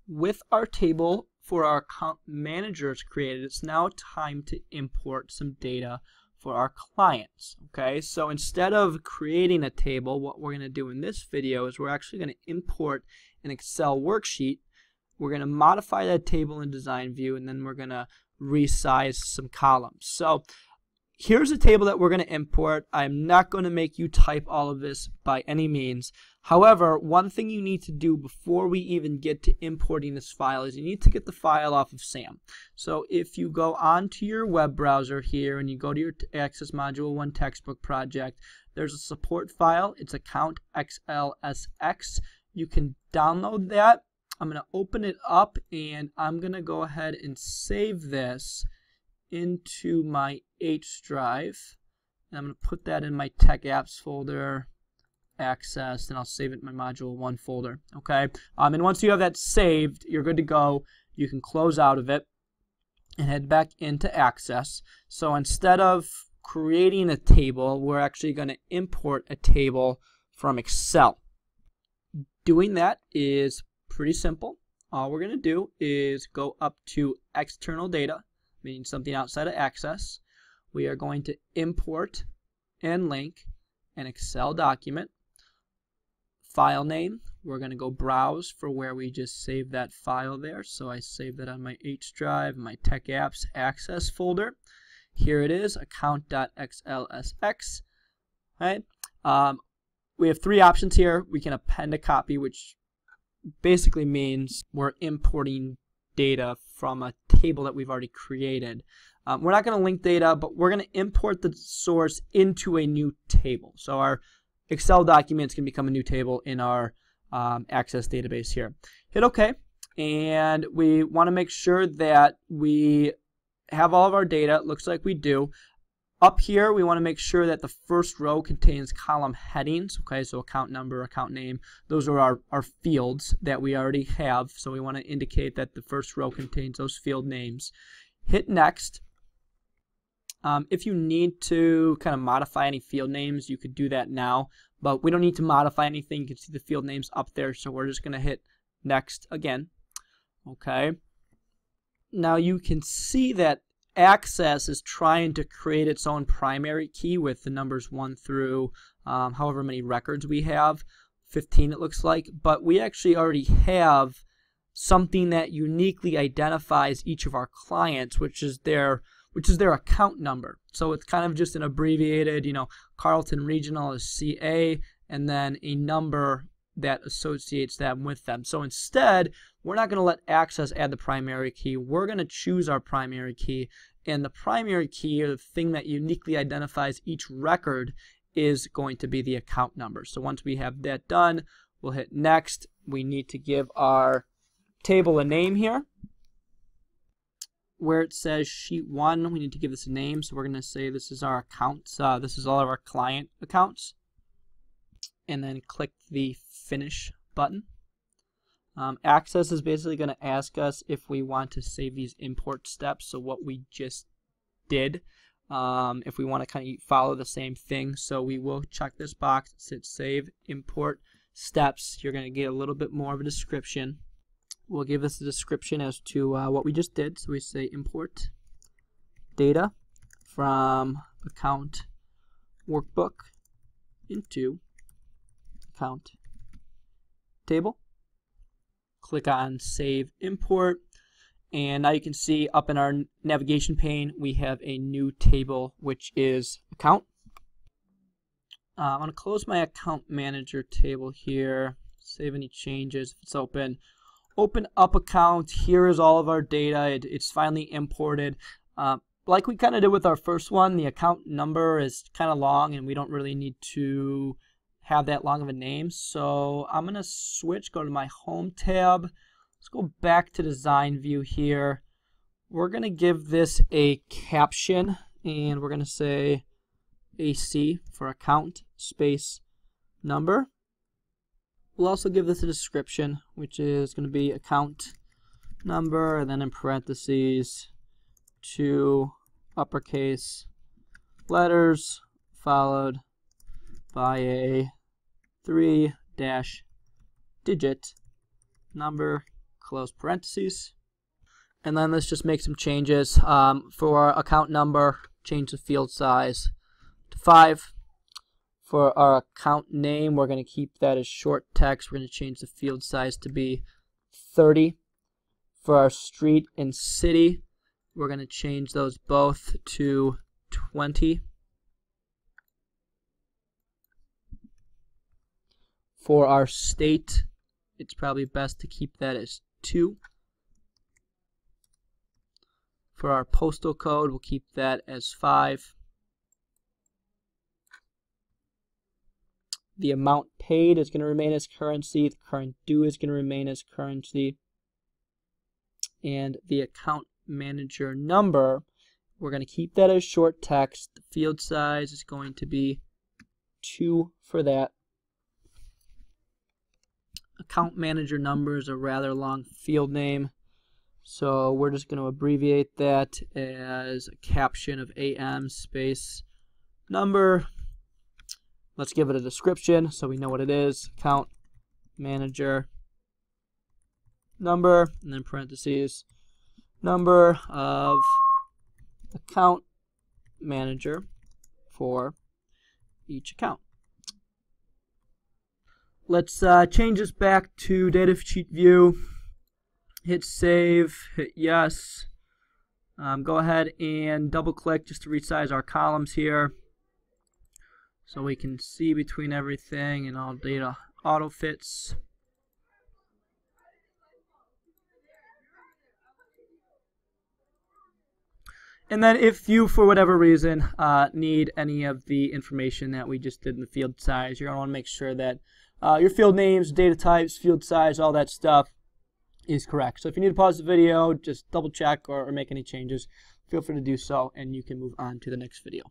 with our table for our account managers created, it's now time to import some data for our clients. Okay, so instead of creating a table, what we're going to do in this video is we're actually going to import an Excel worksheet. We're going to modify that table in Design View, and then we're going to resize some columns. So here's a table that we're going to import. I'm not going to make you type all of this by any means. However, one thing you need to do before we even get to importing this file is you need to get the file off of SAM. So if you go onto your web browser here and you go to your Access Module 1 textbook project, there's a support file. It's account XLSX. You can download that. I'm going to open it up and I'm going to go ahead and save this into my H drive. And I'm going to put that in my Tech Apps folder, Access, and I'll save it in my Module 1 folder. Okay, and once you have that saved, you're good to go. You can close out of it and head back into Access. So instead of creating a table, we're actually going to import a table from Excel. Doing that is pretty simple. All we're going to do is go up to External Data, meaning something outside of Access. We are going to import and link an Excel document. File name, we're going to go browse for where we just saved that file there. So I saved that on my H drive, my Tech Apps Access folder. Here it is, account.xlsx. Right? We have three options here. We can append a copy, which basically means we're importing data from a table that we've already created. We're not going to link data, but we're going to import the source into a new table. So our Excel documents can become a new table in our Access database here. Hit OK, and we want to make sure that we have all of our data. It looks like we do. Up here, we want to make sure that the first row contains column headings. Okay, so account number, account name, those are our fields that we already have. So we want to indicate that the first row contains those field names. Hit Next. If you need to kind of modify any field names, you could do that now, but we don't need to modify anything. You can see the field names up there, so we're just going to hit Next again. Okay. Now you can see that Access is trying to create its own primary key with the numbers 1 through however many records we have, 15 it looks like, but we actually already have something that uniquely identifies each of our clients, which is their account number. So it's kind of just an abbreviated, Carleton Regional is CA, and then a number that associates them with them. So instead, we're not going to let Access add the primary key. We're going to choose our primary key, and the primary key, or the thing that uniquely identifies each record, is going to be the account number. So once we have that done, we'll hit Next. We need to give our table a name here. Where it says Sheet 1, we need to give this a name. So we're going to say this is our accounts. This is all of our client accounts. And then click the Finish button. Access is basically going to ask us if we want to save these import steps, so what we just did, if we want to kind of follow the same thing. So we will check this box, hit Save Import Steps. You're going to get a little bit more of a description. We'll give this a description as to what we just did. So we say import data from account workbook into account table. Click on Save Import, and now you can see up in our navigation pane we have a new table, which is account. I'm going to close my account manager table here, save any changes if it's open. Open up account. Here is all of our data. It's finally imported. Like we kind of did with our first one, the account number is kind of long and we don't really need to have that long of a name. So I'm going to switch, go to my Home tab. Let's go back to Design View here. We're going to give this a caption, and we're going to say AC for account space number. We'll also give this a description, which is going to be account number, and then in parentheses 2 uppercase letters followed by a 3-digit number, close parentheses. And then let's just make some changes. For our account number, change the field size to 5. For our account name, we're going to keep that as short text. We're going to change the field size to be 30. For our street and city, we're going to change those both to 20. For our state, it's probably best to keep that as 2. For our postal code, we'll keep that as 5. The amount paid is going to remain as currency. The current due is going to remain as currency. And the account manager number, we're going to keep that as short text. The field size is going to be 2 for that. Account manager number is a rather long field name, so we're just going to abbreviate that as a caption of AM space number. Let's give it a description so we know what it is. Account manager number, and then parentheses, number of account manager for each account. Let's change this back to datasheet view. Hit save, hit yes. Go ahead and double click just to resize our columns here so we can see between everything and all data auto fits. And then if you, for whatever reason, need any of the information that we just did in the field size, you're going to want to make sure that your field names, data types, field size, all that stuff is correct. So if you need to pause the video, just double check or make any changes, feel free to do so, and you can move on to the next video.